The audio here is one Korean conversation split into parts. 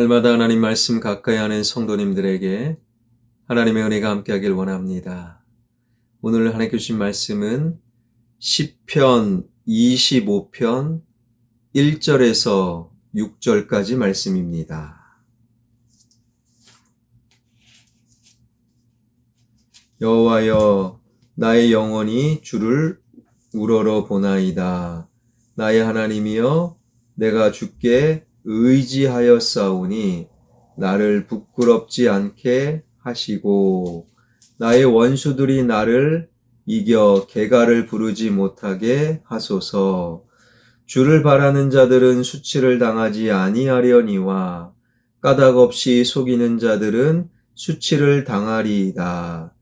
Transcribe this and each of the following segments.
날마다 하나님 말씀 가까이 하는 성도님들에게 하나님의 은혜가 함께하길 원합니다. 오늘 하나님께 주신 말씀은 시편 25편 1절에서 6절까지 말씀입니다. 여호와여, 나의 영혼이 주를 우러러 보나이다. 나의 하나님이여, 내가 주께 의지하였사오니 나를 부끄럽지 않게 하시고 나의 원수들이 나를 이겨 개가를 부르지 못하게 하소서. 주를 바라는 자들은 수치를 당하지 아니하려니와 까닭없이 속이는 자들은 수치를 당하리이다.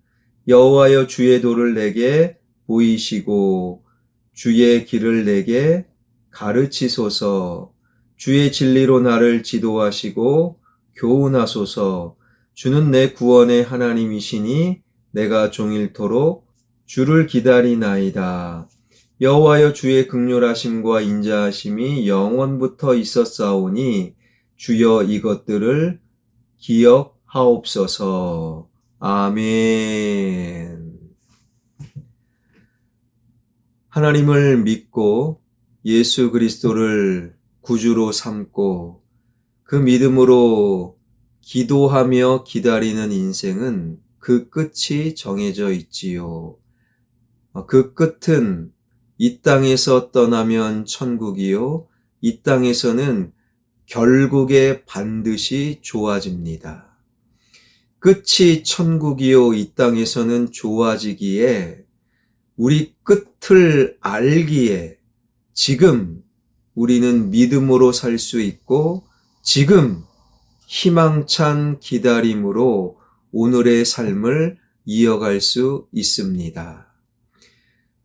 여호와여, 주의 도를 내게 보이시고 주의 길을 내게 가르치소서. 주의 진리로 나를 지도하시고 교훈하소서. 주는 내 구원의 하나님이시니 내가 종일토록 주를 기다리나이다. 여호와여, 주의 긍휼하심과 인자하심이 영원부터 있었사오니 주여 이것들을 기억하옵소서. 아멘. 하나님을 믿고 예수 그리스도를 구주로 삼고 그 믿음으로 기도하며 기다리는 인생은 그 끝이 정해져 있지요. 그 끝은 이 땅에서 떠나면 천국이요, 이 땅에서는 결국에 반드시 좋아집니다. 끝이 천국이요, 이 땅에서는 좋아지기에 우리 끝을 알기에 지금 우리는 믿음으로 살 수 있고 지금 희망찬 기다림으로 오늘의 삶을 이어갈 수 있습니다.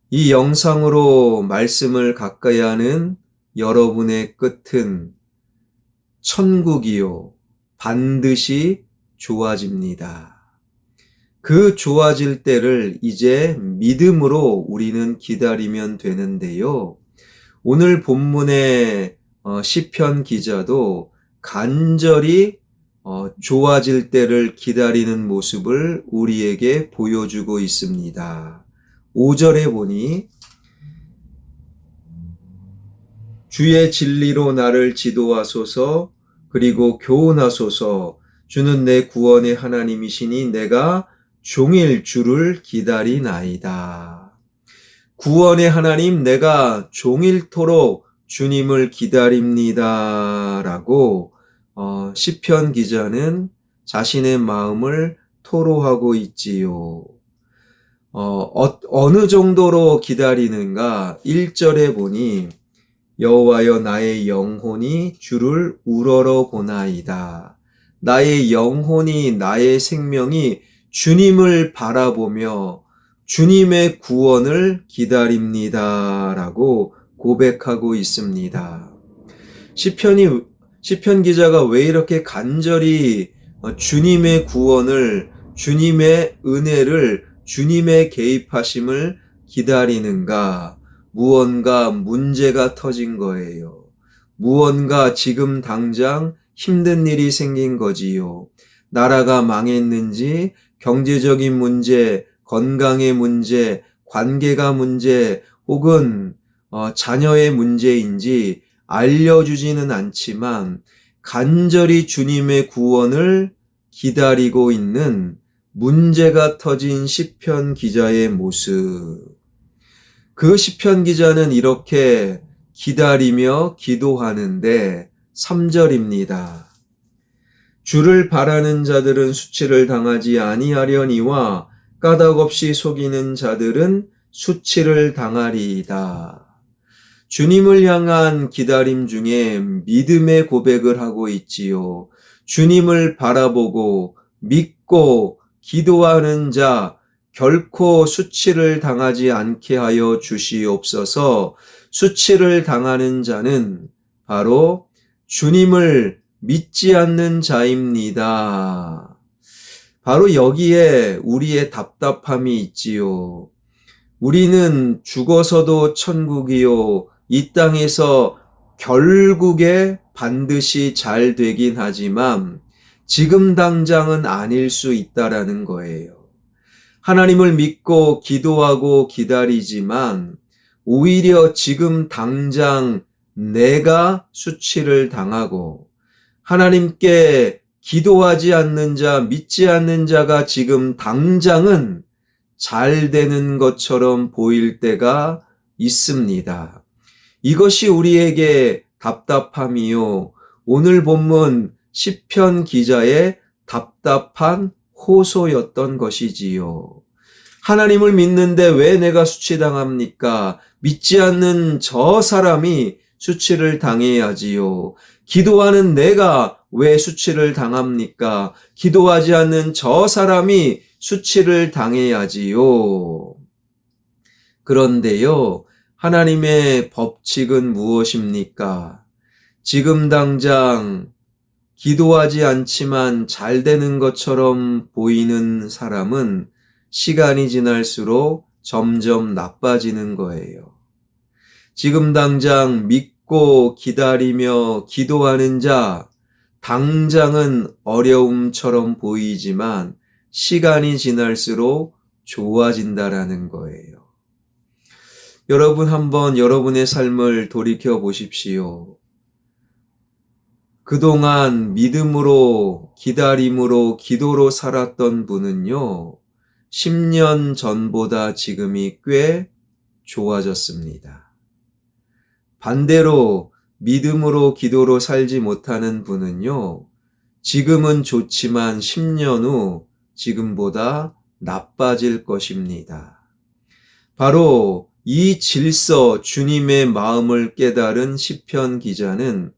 이 영상으로 말씀을 가까이 하는 여러분의 끝은 천국이요, 반드시 좋아집니다. 그 좋아질 때를 이제 믿음으로 우리는 기다리면 되는데요. 오늘 본문의 시편 기자도 간절히 좋아질 때를 기다리는 모습을 우리에게 보여주고 있습니다. 5절에 보니 주의 진리로 나를 지도하소서, 그리고 교훈하소서. 주는 내 구원의 하나님이시니 내가 종일 주를 기다리나이다. 구원의 하나님, 내가 종일토록 주님을 기다립니다. 라고 시편 기자는 자신의 마음을 토로하고 있지요. 어느 정도로 기다리는가? 1절에 보니 여호와여, 나의 영혼이 주를 우러러 보나이다. 나의 영혼이, 나의 생명이 주님을 바라보며 주님의 구원을 기다립니다. 라고 고백하고 있습니다. 시편 기자가 왜 이렇게 간절히 주님의 구원을, 주님의 은혜를, 주님의 개입하심을 기다리는가? 무언가 문제가 터진 거예요. 무언가 지금 당장 힘든 일이 생긴 거지요. 나라가 망했는지, 경제적인 문제, 건강의 문제, 관계가 문제, 혹은 자녀의 문제인지 알려주지는 않지만 간절히 주님의 구원을 기다리고 있는 문제가 터진 시편 기자의 모습. 그 시편 기자는 이렇게 기다리며 기도하는데 3절입니다. 주를 바라는 자들은 수치를 당하지 아니하려니와 까닭없이 속이는 자들은 수치를 당하리이다. 주님을 향한 기다림 중에 믿음의 고백을 하고 있지요. 주님을 바라보고 믿고 기도하는 자 결코 수치를 당하지 않게 하여 주시옵소서. 수치를 당하는 자는 바로 주님을 믿지 않는 자입니다. 바로 여기에 우리의 답답함이 있지요. 우리는 죽어서도 천국이요, 이 땅에서 결국에 반드시 잘 되긴 하지만 지금 당장은 아닐 수 있다라는 거예요. 하나님을 믿고 기도하고 기다리지만 오히려 지금 당장 내가 수치를 당하고 하나님께 기도하지 않는 자, 믿지 않는 자가 지금 당장은 잘 되는 것처럼 보일 때가 있습니다. 이것이 우리에게 답답함이요. 오늘 본문 시편 기자의 답답한 호소였던 것이지요. 하나님을 믿는데 왜 내가 수치당합니까? 믿지 않는 저 사람이 수치를 당해야지요. 기도하는 내가 왜 수치를 당합니까? 기도하지 않는 저 사람이 수치를 당해야지요. 그런데요, 하나님의 법칙은 무엇입니까? 지금 당장 기도하지 않지만 잘 되는 것처럼 보이는 사람은 시간이 지날수록 점점 나빠지는 거예요. 지금 당장 믿고 기다리며 기도하는 자, 당장은 어려움처럼 보이지만 시간이 지날수록 좋아진다라는 거예요. 여러분 한번 여러분의 삶을 돌이켜 보십시오. 그동안 믿음으로, 기다림으로, 기도로 살았던 분은요, 10년 전보다 지금이 꽤 좋아졌습니다. 반대로 믿음으로, 기도로 살지 못하는 분은요, 지금은 좋지만 10년 후 지금보다 나빠질 것입니다. 바로 이 질서, 주님의 마음을 깨달은 시편 기자는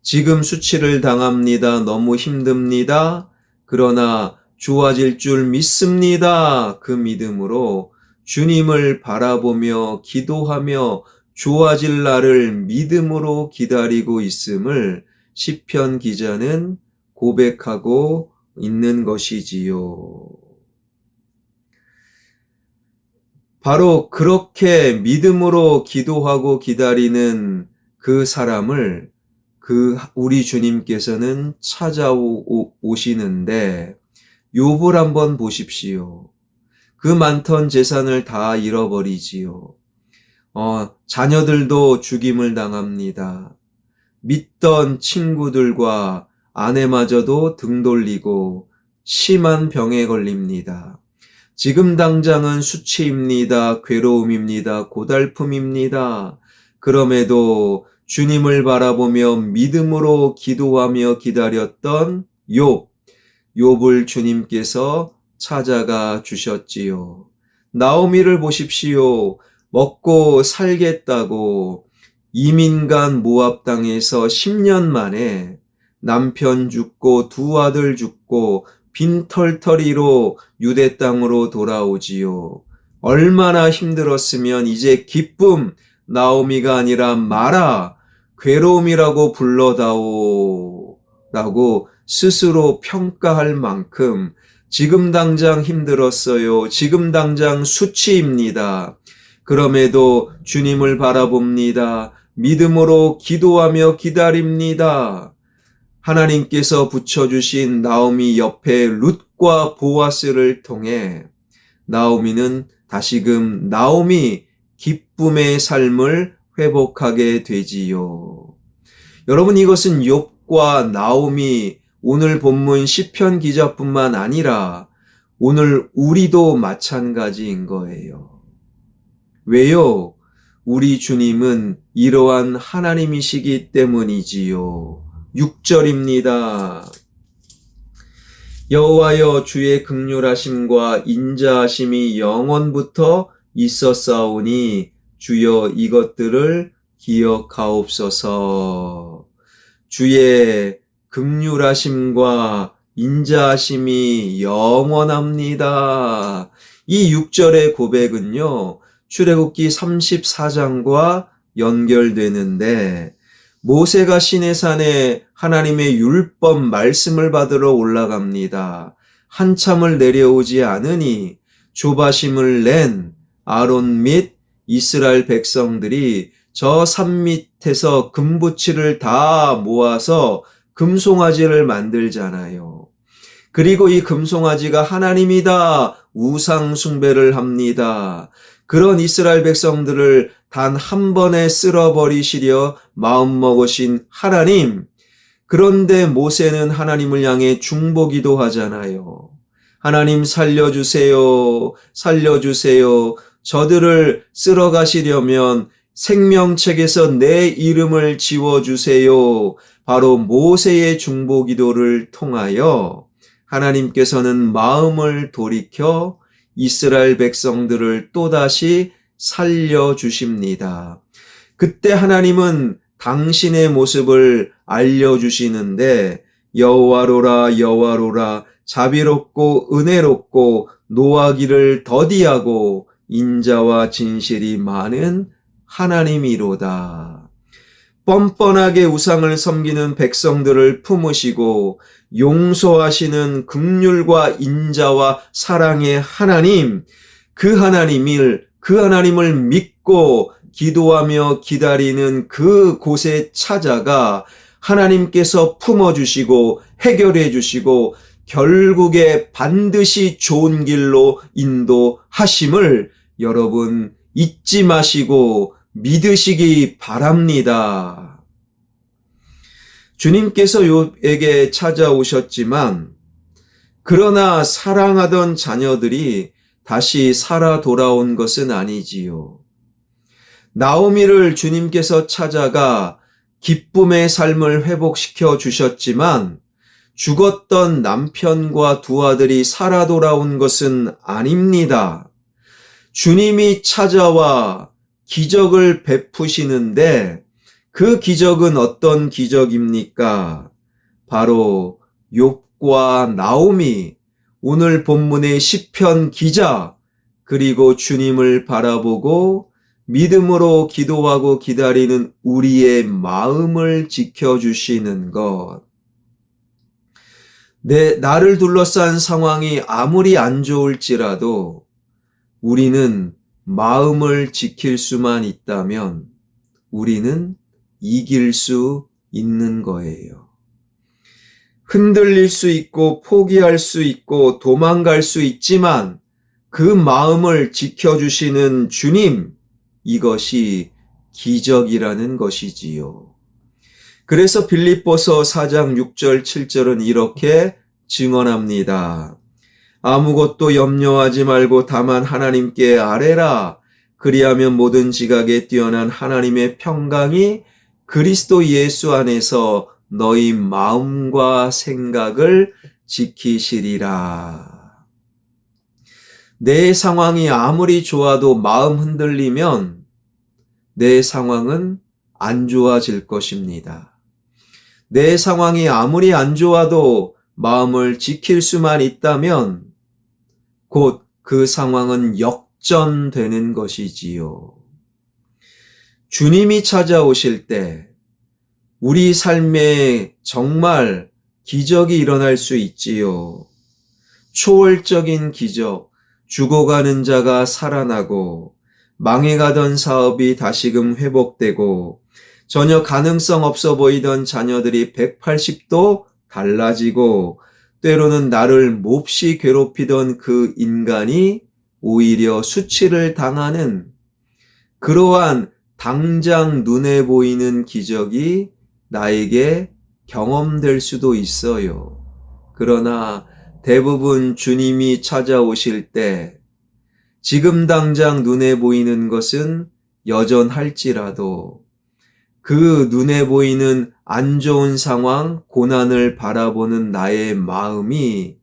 지금 수치를 당합니다. 너무 힘듭니다. 그러나 좋아질 줄 믿습니다. 그 믿음으로 주님을 바라보며 기도하며 좋아질 날을 믿음으로 기다리고 있음을 시편 기자는 고백하고 있는 것이지요. 바로 그렇게 믿음으로 기도하고 기다리는 그 사람을 우리 주님께서는 찾아오시는데 욥을 한번 보십시오. 그 많던 재산을 다 잃어버리지요. 자녀들도 죽임을 당합니다. 믿던 친구들과 아내마저도 등 돌리고 심한 병에 걸립니다. 지금 당장은 수치입니다. 괴로움입니다. 고달픔입니다. 그럼에도 주님을 바라보며 믿음으로 기도하며 기다렸던 욥을 주님께서 찾아가 주셨지요. 나오미를 보십시오. 먹고 살겠다고 이민간 모압 땅에서 10년 만에 남편 죽고 두 아들 죽고 빈털터리로 유대 땅으로 돌아오지요. 얼마나 힘들었으면 이제 기쁨, 나오미가 아니라 마라, 괴로움이라고 불러다오 라고 스스로 평가할 만큼 지금 당장 힘들었어요. 지금 당장 수치입니다. 그럼에도 주님을 바라봅니다. 믿음으로 기도하며 기다립니다. 하나님께서 붙여주신 나오미 옆에 룻과 보아스를 통해 나오미는 다시금 나오미 기쁨의 삶을 회복하게 되지요. 여러분, 이것은 욥과 나오미, 오늘 본문 시편 기자뿐만 아니라 오늘 우리도 마찬가지인 거예요. 왜요? 우리 주님은 이러한 하나님이시기 때문이지요. 6절입니다. 여호와여, 주의 긍휼하심과 인자하심이 영원부터 있었사오니 주여 이것들을 기억하옵소서. 주의 긍휼하심과 인자하심이 영원합니다. 이 6절의 고백은요, 출애굽기 34장과 연결되는데, 모세가 시내산에 하나님의 율법 말씀을 받으러 올라갑니다. 한참을 내려오지 않으니 조바심을 낸 아론 및 이스라엘 백성들이 저 산 밑에서 금붙이를 다 모아서 금송아지를 만들잖아요. 그리고 이 금송아지가 하나님이다 우상 숭배를 합니다. 그런 이스라엘 백성들을 단 한 번에 쓸어버리시려 마음먹으신 하나님. 그런데 모세는 하나님을 향해 중보기도 하잖아요. 하나님 살려주세요. 살려주세요. 저들을 쓸어가시려면 생명책에서 내 이름을 지워주세요. 바로 모세의 중보기도를 통하여 하나님께서는 마음을 돌이켜 이스라엘 백성들을 또다시 살려주십니다. 그때 하나님은 당신의 모습을 알려주시는데 여호와로라 여호와로라 자비롭고 은혜롭고 노하기를 더디하고 인자와 진실이 많은 하나님이로다. 뻔뻔하게 우상을 섬기는 백성들을 품으시고 용서하시는 긍휼과 인자와 사랑의 하나님, 그 하나님을 믿고 기도하며 기다리는 그 곳에 찾아가 하나님께서 품어주시고 해결해 주시고 결국에 반드시 좋은 길로 인도하심을 여러분 잊지 마시고 믿으시기 바랍니다. 주님께서 욥에게 찾아오셨지만 그러나 사랑하던 자녀들이 다시 살아 돌아온 것은 아니지요. 나오미를 주님께서 찾아가 기쁨의 삶을 회복시켜 주셨지만 죽었던 남편과 두 아들이 살아 돌아온 것은 아닙니다. 주님이 찾아와 기적을 베푸시는데 그 기적은 어떤 기적입니까? 바로 욥과 나오미, 오늘 본문의 시편 기자, 그리고 주님을 바라보고 믿음으로 기도하고 기다리는 우리의 마음을 지켜주시는 것. 나를 둘러싼 상황이 아무리 안 좋을지라도 우리는 마음을 지킬 수만 있다면 우리는 이길 수 있는 거예요. 흔들릴 수 있고 포기할 수 있고 도망갈 수 있지만 그 마음을 지켜주시는 주님, 이것이 기적이라는 것이지요. 그래서 빌립보서 4장 6절 7절은 이렇게 증언합니다. 아무것도 염려하지 말고 다만 하나님께 아뢰라. 그리하면 모든 지각에 뛰어난 하나님의 평강이 그리스도 예수 안에서 너희 마음과 생각을 지키시리라. 내 상황이 아무리 좋아도 마음 흔들리면 내 상황은 안 좋아질 것입니다. 내 상황이 아무리 안 좋아도 마음을 지킬 수만 있다면 곧 그 상황은 역전되는 것이지요. 주님이 찾아오실 때 우리 삶에 정말 기적이 일어날 수 있지요. 초월적인 기적, 죽어가는 자가 살아나고 망해가던 사업이 다시금 회복되고 전혀 가능성 없어 보이던 자녀들이 180도 달라지고 때로는 나를 몹시 괴롭히던 그 인간이 오히려 수치를 당하는 그러한 당장 눈에 보이는 기적이 나에게 경험될 수도 있어요. 그러나 대부분 주님이 찾아오실 때 지금 당장 눈에 보이는 것은 여전할지라도 그 눈에 보이는 안 좋은 상황, 고난을 바라보는 나의 마음이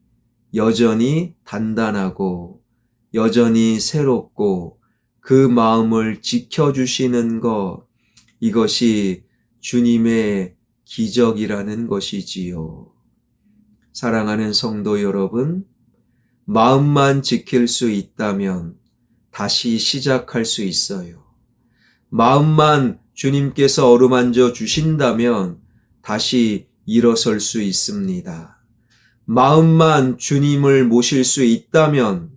여전히 단단하고 여전히 새롭고 그 마음을 지켜주시는 것, 이것이 주님의 기적이라는 것이지요. 사랑하는 성도 여러분, 마음만 지킬 수 있다면 다시 시작할 수 있어요. 마음만 주님께서 어루만져 주신다면 다시 일어설 수 있습니다. 마음만 주님을 모실 수 있다면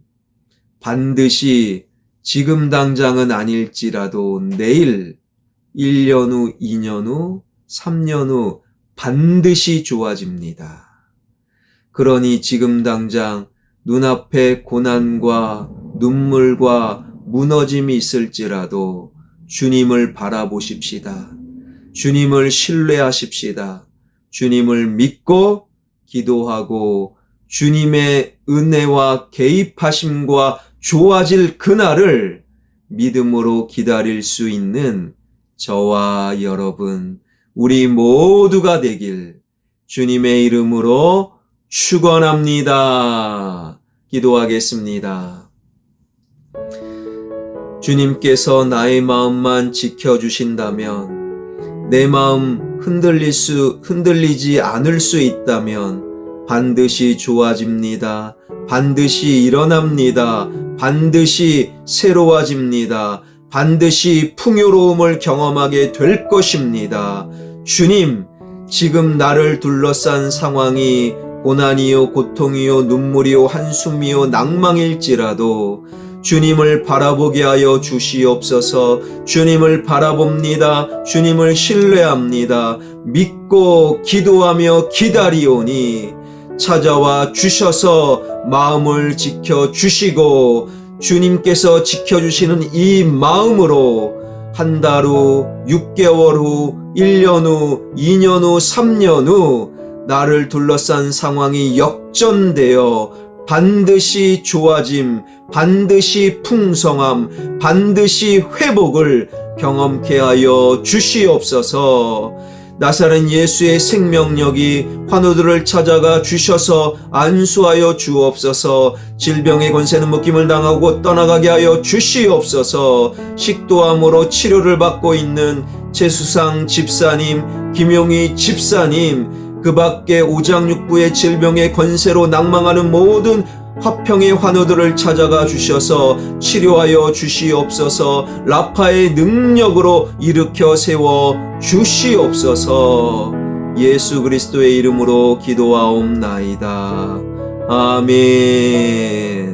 반드시 지금 당장은 아닐지라도 내일 1년 후, 2년 후, 3년 후 반드시 좋아집니다. 그러니 지금 당장 눈앞에 고난과 눈물과 무너짐이 있을지라도 주님을 바라보십시다. 주님을 신뢰하십시다. 주님을 믿고 기도하고 주님의 은혜와 개입하심과 좋아질 그날을 믿음으로 기다릴 수 있는 저와 여러분, 우리 모두가 되길 주님의 이름으로 축원합니다. 기도하겠습니다. 주님께서 나의 마음만 지켜주신다면, 내 마음 흔들리지 않을 수 있다면 반드시 좋아집니다. 반드시 일어납니다. 반드시 새로워집니다. 반드시 풍요로움을 경험하게 될 것입니다. 주님, 지금 나를 둘러싼 상황이 고난이요, 고통이요, 눈물이요, 한숨이요, 낭망일지라도 주님을 바라보게 하여 주시옵소서. 주님을 바라봅니다. 주님을 신뢰합니다. 믿고 기도하며 기다리오니 찾아와 주셔서 마음을 지켜주시고, 주님께서 지켜주시는 이 마음으로 한 달 후, 6개월 후, 1년 후, 2년 후, 3년 후 나를 둘러싼 상황이 역전되어 반드시 좋아짐, 반드시 풍성함, 반드시 회복을 경험케 하여 주시옵소서. 나사렛 예수의 생명력이 환우들을 찾아가 주셔서 안수하여 주옵소서. 질병의 권세는 묶임을 당하고 떠나가게 하여 주시옵소서. 식도암으로 치료를 받고 있는 최수상 집사님, 김용희 집사님, 그 밖에 오장육부의 질병의 권세로 낭망하는 모든 화평의 환우들을 찾아가 주셔서 치료하여 주시옵소서. 라파의 능력으로 일으켜 세워 주시옵소서. 예수 그리스도의 이름으로 기도하옵나이다. 아멘.